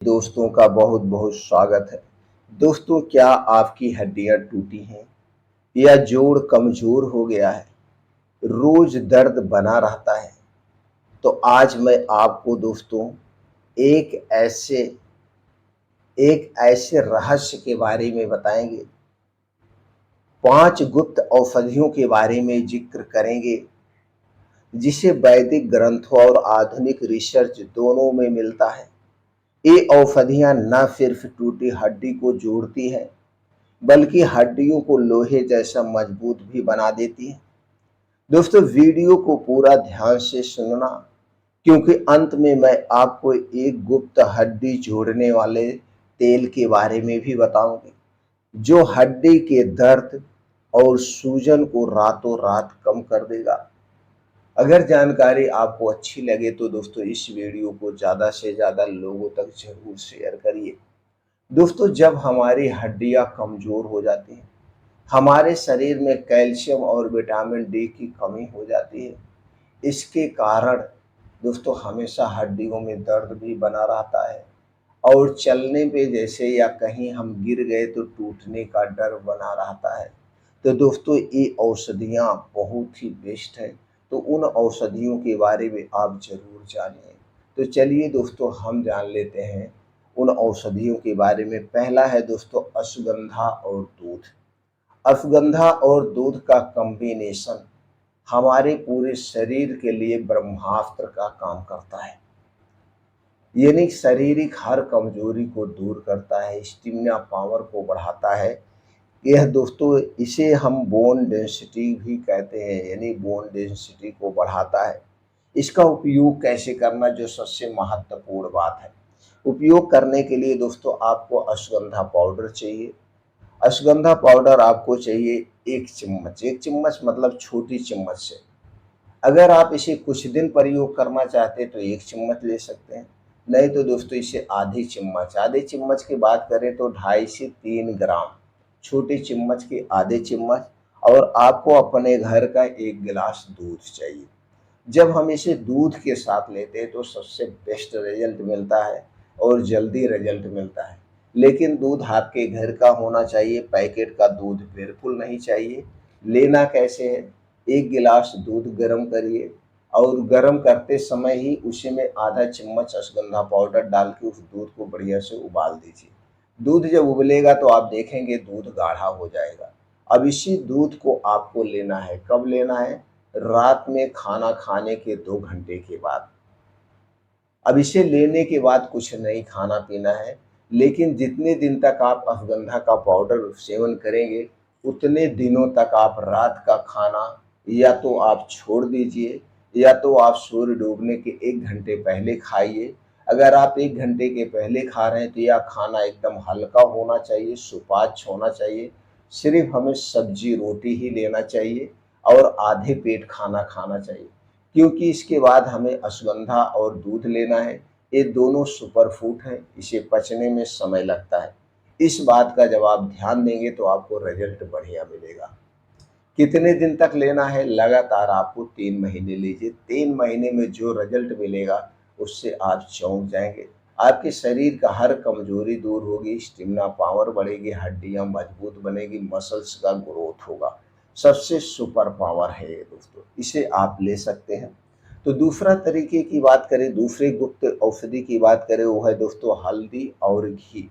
दोस्तों का बहुत बहुत स्वागत है। दोस्तों, क्या आपकी हड्डियां टूटी हैं या जोड़ कमजोर हो गया है, रोज दर्द बना रहता है? तो आज मैं आपको दोस्तों एक ऐसे एक ऐसे रहस्य के बारे में बताएंगे। 5 गुप्त औषधियों के बारे में जिक्र करेंगे जिसे वैदिक ग्रंथों और आधुनिक रिसर्च दोनों में मिलता है। ये औषधियां न सिर्फ टूटी हड्डी को जोड़ती हैं बल्कि हड्डियों को लोहे जैसा मजबूत भी बना देती है। दोस्तों, वीडियो को पूरा ध्यान से सुनना, क्योंकि अंत में मैं आपको एक गुप्त हड्डी जोड़ने वाले तेल के बारे में भी बताऊंगी जो हड्डी के दर्द और सूजन को रातों रात कम कर देगा। अगर जानकारी आपको अच्छी लगे तो दोस्तों इस वीडियो को ज़्यादा से ज़्यादा लोगों तक जरूर शेयर करिए। दोस्तों, जब हमारी हड्डियां कमज़ोर हो जाती हैं, हमारे शरीर में कैल्शियम और विटामिन डी की कमी हो जाती है। इसके कारण दोस्तों हमेशा हड्डियों में दर्द भी बना रहता है और चलने पे जैसे या कहीं हम गिर गए तो टूटने का डर बना रहता है। तो दोस्तों, ये औषधियाँ बहुत ही बेस्ट है, तो उन औषधियों के बारे में आप ज़रूर जानिए। तो चलिए दोस्तों, हम जान लेते हैं उन औषधियों के बारे में। पहला है दोस्तों अश्वगंधा और दूध। अश्वगंधा और दूध का कॉम्बिनेशन हमारे पूरे शरीर के लिए ब्रह्मास्त्र का काम करता है, यानी शारीरिक हर कमजोरी को दूर करता है, स्टेमिना पावर को बढ़ाता है। यह दोस्तों इसे हम बोन डेंसिटी भी कहते हैं, यानी बोन डेंसिटी को बढ़ाता है। इसका उपयोग कैसे करना, जो सबसे महत्वपूर्ण बात है। उपयोग करने के लिए दोस्तों आपको अश्वगंधा पाउडर चाहिए। अश्वगंधा पाउडर आपको चाहिए 1 चम्मच। 1 चम्मच मतलब छोटी चम्मच से। अगर आप इसे कुछ दिन प्रयोग करना चाहते हैं तो 1 चम्मच ले सकते हैं, नहीं तो दोस्तों इसे आधे चम्मच की बात करें तो 2.5 से 3 ग्राम, छोटी चम्मच के आधे चम्मच। और आपको अपने घर का 1 गिलास दूध चाहिए। जब हम इसे दूध के साथ लेते हैं तो सबसे बेस्ट रिजल्ट मिलता है और जल्दी रिजल्ट मिलता है। लेकिन दूध आपके घर का होना चाहिए, पैकेट का दूध बिल्कुल नहीं चाहिए। लेना कैसे है, 1 गिलास दूध गर्म करिए और गर्म करते समय ही उसी में आधा चम्मच अश्वगंधा पाउडर डाल के उस दूध को बढ़िया से उबाल दीजिए। दूध जब उबलेगा तो आप देखेंगे दूध गाढ़ा हो जाएगा। अब इसी दूध को आपको लेना है, कब लेना है, रात में खाना खाने के 2 घंटे के बाद। अब इसे लेने के बाद कुछ नहीं खाना पीना है, लेकिन जितने दिन तक आप अश्वगंधा का पाउडर सेवन करेंगे उतने दिनों तक आप रात का खाना या तो आप छोड़ दीजिए या तो आप सूर्य डूबने के 1 घंटे पहले खाइए। अगर आप 1 घंटे के पहले खा रहे हैं तो यह खाना एकदम हल्का होना चाहिए, सुपाच्य होना चाहिए। सिर्फ हमें सब्जी रोटी ही लेना चाहिए और आधे पेट खाना खाना चाहिए, क्योंकि इसके बाद हमें अश्वगंधा और दूध लेना है। ये दोनों सुपर फूड हैं, इसे पचने में समय लगता है। इस बात का जब आप ध्यान देंगे तो आपको रिजल्ट बढ़िया मिलेगा। कितने दिन तक लेना है, लगातार आपको 3 महीने लीजिए। 3 महीने में जो रिजल्ट मिलेगा उससे आप चौंक जाएंगे। आपके शरीर का हर कमजोरी दूर होगी, स्टेमिना पावर बढ़ेगी, हड्डियां मजबूत बनेगी, मसल्स का ग्रोथ होगा। सबसे सुपर पावर है ये दोस्तों, इसे आप ले सकते हैं। तो दूसरा तरीके की बात करें, दूसरे गुप्त औषधि की बात करें, वो है दोस्तों हल्दी और घी।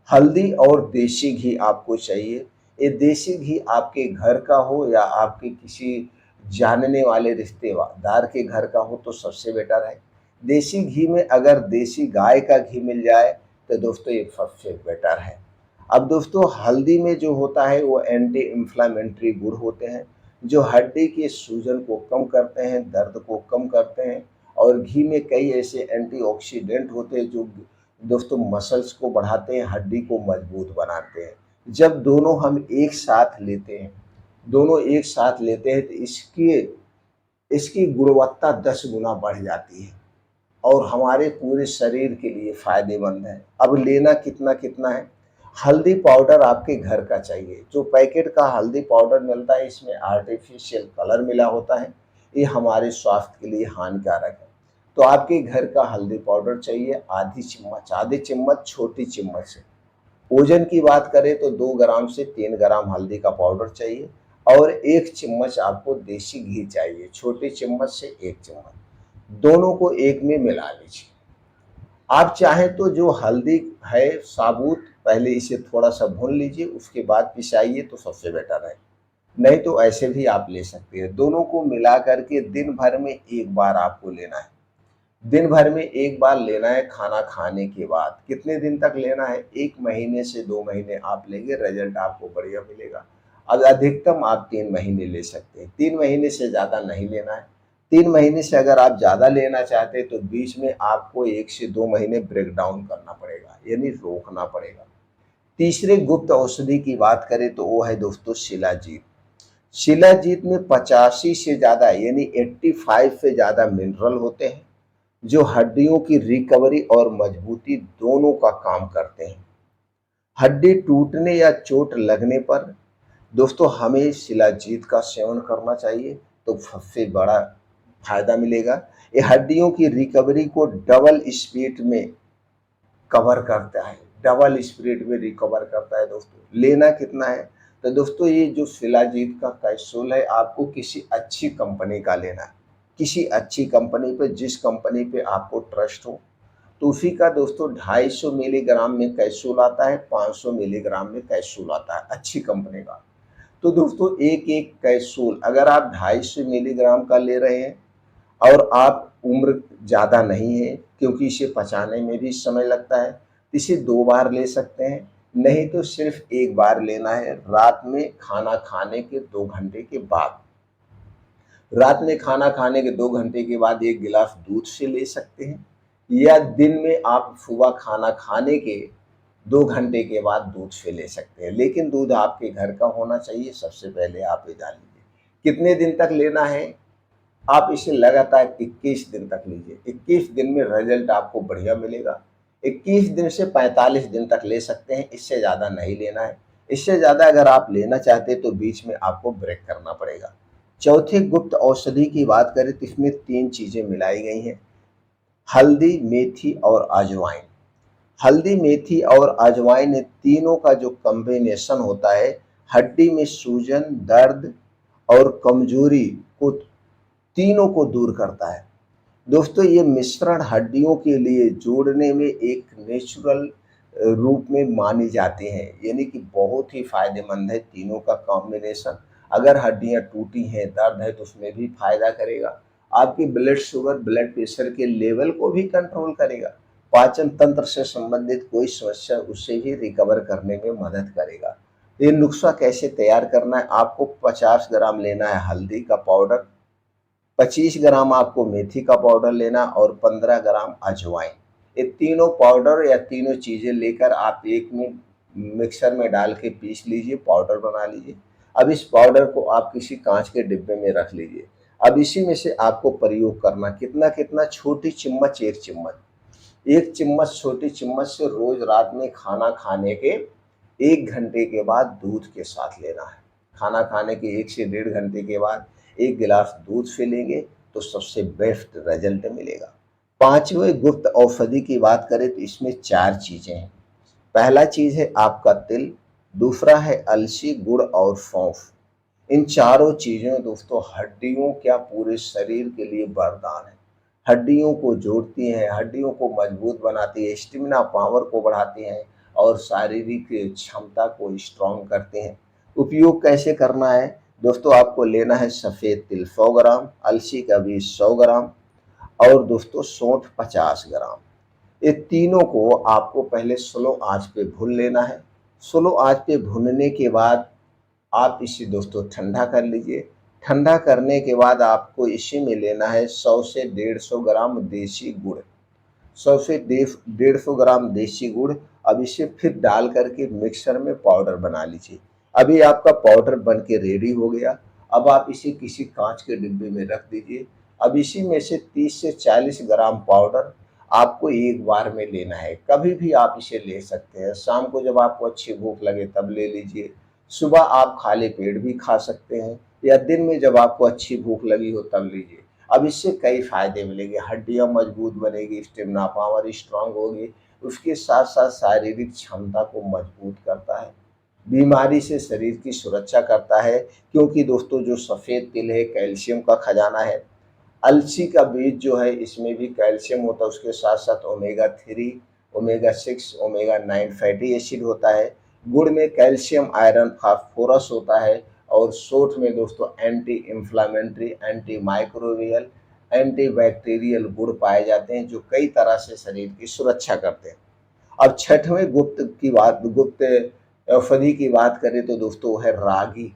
हल्दी और देसी घी आपको चाहिए। ये देसी घी आपके घर का हो या आपके किसी जानने वाले रिश्तेदार के घर का हो तो सबसे बेटर है। देसी घी में अगर देसी गाय का घी मिल जाए तो दोस्तों ये सबसे बेटर है। अब दोस्तों हल्दी में जो होता है वो एंटी इंफ्लेमेटरी गुण होते हैं, जो हड्डी के सूजन को कम करते हैं, दर्द को कम करते हैं। और घी में कई ऐसे एंटीऑक्सीडेंट होते हैं जो दोस्तों मसल्स को बढ़ाते हैं, हड्डी को मजबूत बनाते हैं। जब दोनों हम एक साथ लेते हैं, दोनों एक साथ लेते हैं तो इसकी इसकी गुणवत्ता 10 गुना बढ़ जाती है और हमारे पूरे शरीर के लिए फायदेमंद है। अब लेना कितना कितना है, हल्दी पाउडर आपके घर का चाहिए। जो पैकेट का हल्दी पाउडर मिलता है इसमें आर्टिफिशियल कलर मिला होता है, ये हमारे स्वास्थ्य के लिए हानिकारक है। तो आपके घर का हल्दी पाउडर चाहिए आधी चम्मच छोटी चम्मच से। ओजन की बात करें तो 2 ग्राम से 3 ग्राम हल्दी का पाउडर चाहिए और 1 चम्मच आपको देसी घी चाहिए, छोटी चम्मच से 1 चम्मच। दोनों को एक में मिला लीजिए। आप चाहें तो जो हल्दी है साबुत, पहले इसे थोड़ा-सा भून लीजिए, उसके बाद पिसाइए तो सबसे बेटर है। नहीं तो ऐसे भी आप ले सकते हैं। दोनों को मिला कर के दिन भर में 1 बार आपको लेना है। दिन भर में 1 बार लेना है खाना खाने के बाद। कितने दिन तक लेना है? 1 महीने से 2 महीने आप लेंगे, रिजल्ट आपको बढ़िया मिलेगा। अब अधिकतम आप 3 महीने ले सकते हैं। 3 महीने से ज़्यादा नहीं लेना है। 3 महीने से अगर आप ज़्यादा लेना चाहते हैं तो बीच में आपको 1 से 2 महीने ब्रेक डाउन करना पड़ेगा, यानी रोकना पड़ेगा। तीसरे गुप्त औषधि की बात करें तो वो है दोस्तों शिलाजीत। शिलाजीत में 85 से ज़्यादा यानी 85 से ज़्यादा मिनरल होते हैं, जो हड्डियों की रिकवरी और मजबूती दोनों का काम करते हैं। हड्डी टूटने या चोट लगने पर दोस्तों हमें शिलाजीत का सेवन करना चाहिए, तो सबसे बड़ा फायदा मिलेगा। ये हड्डियों की रिकवरी को डबल स्पीड में कवर करता है, डबल स्पीड में रिकवर करता है। दोस्तों लेना कितना है? तो दोस्तों ये जो शिलाजीत का कैप्सूल है आपको किसी अच्छी कंपनी का लेना है, किसी अच्छी कंपनी पे, जिस कंपनी पे आपको ट्रस्ट हो। तो उसी का दोस्तों 250 मिलीग्राम में कैप्सूल आता है, 500 मिलीग्राम में कैप्सूल आता है अच्छी कंपनी का। तो दोस्तों एक एक कैप्सूल अगर आप 250 मिलीग्राम का ले रहे हैं और आप उम्र ज़्यादा नहीं है, क्योंकि इसे पचाने में भी समय लगता है, इसे 2 बार ले सकते हैं, नहीं तो सिर्फ 1 बार लेना है रात में खाना खाने के 2 घंटे के बाद। रात में खाना खाने के 2 घंटे के बाद 1 गिलास दूध से ले सकते हैं, या दिन में आप सुबह खाना खाने के 2 घंटे के बाद दूध से ले सकते हैं। लेकिन दूध आपके घर का होना चाहिए, सबसे पहले आप ये जान लीजिए। कितने दिन तक लेना है? आप इसे लगातार 21 दिन तक लीजिए। 21 दिन में रिजल्ट आपको बढ़िया मिलेगा। 21 दिन से 45 दिन तक ले सकते हैं, इससे ज़्यादा नहीं लेना है। इससे ज़्यादा अगर आप लेना चाहते हैं तो बीच में आपको ब्रेक करना पड़ेगा। चौथे गुप्त औषधि की बात करें तो इसमें 3 चीज़ें मिलाई गई हैं, हल्दी, मेथी और अजवाइन। हल्दी, मेथी और अजवाइन तीनों का जो कॉम्बिनेशन होता है, हड्डी में सूजन, दर्द और कमजोरी को तीनों को दूर करता है। दोस्तों ये मिश्रण हड्डियों के लिए जोड़ने में एक नेचुरल रूप में मानी जाती हैं, यानी कि बहुत ही फायदेमंद है तीनों का कॉम्बिनेशन। अगर हड्डियां टूटी हैं, दर्द है तो उसमें भी फायदा करेगा। आपकी ब्लड शुगर, ब्लड प्रेशर के लेवल को भी कंट्रोल करेगा। पाचन तंत्र से संबंधित कोई समस्या उससे भी रिकवर करने में मदद करेगा। ये नुस्खा कैसे तैयार करना है? आपको 50 ग्राम लेना है हल्दी का पाउडर, 25 ग्राम आपको मेथी का पाउडर लेना और 15 ग्राम अजवाइन। ये तीनों पाउडर या तीनों चीज़ें लेकर आप एक में मिक्सर में डाल के पीस लीजिए, पाउडर बना लीजिए। अब इस पाउडर को आप किसी कांच के डिब्बे में रख लीजिए। अब इसी में से आपको प्रयोग करना कितना कितना, छोटी चम्मच 1 चम्मच, 1 चम्मच छोटी चम्मच से रोज रात में खाना खाने के 1 घंटे के बाद दूध के साथ लेना है। खाना खाने के 1 से 1.5 घंटे के बाद 1 गिलास दूध से लेंगे तो सबसे बेस्ट रिजल्ट मिलेगा। पांचवें गुप्त औषधि की बात करें तो इसमें 4 चीजें हैं। पहला चीज है आपका तिल, दूसरा है अलसी, गुड़ और सौंफ। इन चारों चीज़ों दोस्तों हड्डियों क्या पूरे शरीर के लिए वरदान है। हड्डियों को जोड़ती हैं, हड्डियों को मजबूत बनाती है, स्टेमिना पावर को बढ़ाती हैं और शारीरिक क्षमता को स्ट्रॉन्ग करते हैं। उपयोग कैसे करना है? दोस्तों आपको लेना है सफ़ेद तिल 100 ग्राम, अलसी का बीज 100 ग्राम और दोस्तों सौंठ 50 ग्राम। ये तीनों को आपको पहले स्लो आंच पे भून लेना है। स्लो आंच पे भूनने के बाद आप इसे दोस्तों ठंडा कर लीजिए। ठंडा करने के बाद आपको इसी में लेना है 100 से 150 ग्राम देसी गुड़, 100 से 150 ग्राम देसी गुड़। अब इसे फिर डाल करके मिक्सर में पाउडर बना लीजिए। अभी आपका पाउडर बन के रेडी हो गया। अब आप इसे किसी कांच के डिब्बे में रख दीजिए। अब इसी में से 30 से 40 ग्राम पाउडर आपको एक बार में लेना है। कभी भी आप इसे ले सकते हैं। शाम को जब आपको अच्छी भूख लगे तब ले लीजिए, सुबह आप खाली पेट भी खा सकते हैं, या दिन में जब आपको अच्छी भूख लगी हो तब लीजिए। अब इससे कई फायदे मिलेंगे, हड्डियां मजबूत बनेगी, स्टेमिना पावर स्ट्रांग होगी, उसके साथ साथ शारीरिक क्षमता को मजबूत करता है, बीमारी से शरीर की सुरक्षा करता है, क्योंकि दोस्तों जो सफ़ेद तिल है कैल्शियम का खजाना है। अलसी का बीज जो है इसमें भी कैल्शियम होता है, उसके साथ साथ omega 3, omega 6, omega 9 fatty acid होता है। गुड़ में कैल्शियम, आयरन, फास्फोरस होता है। और सोंठ में दोस्तों anti inflammatory, anti microbial, anti bacterial गुण पाए जाते हैं, जो कई तरह से शरीर की सुरक्षा करते हैं। अब छठवें गुप्त औषधि की बात करें तो दोस्तों वो है रागी।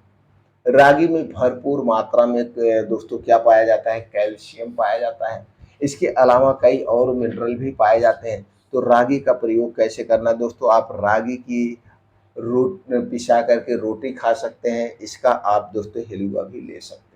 रागी में भरपूर मात्रा में दोस्तों क्या पाया जाता है, कैल्शियम पाया जाता है। इसके अलावा कई और मिनरल भी पाए जाते हैं। तो रागी का प्रयोग कैसे करना है दोस्तों, आप रागी की रोट पिसा करके रोटी खा सकते हैं, इसका आप दोस्तों हलवा भी ले सकते हैं।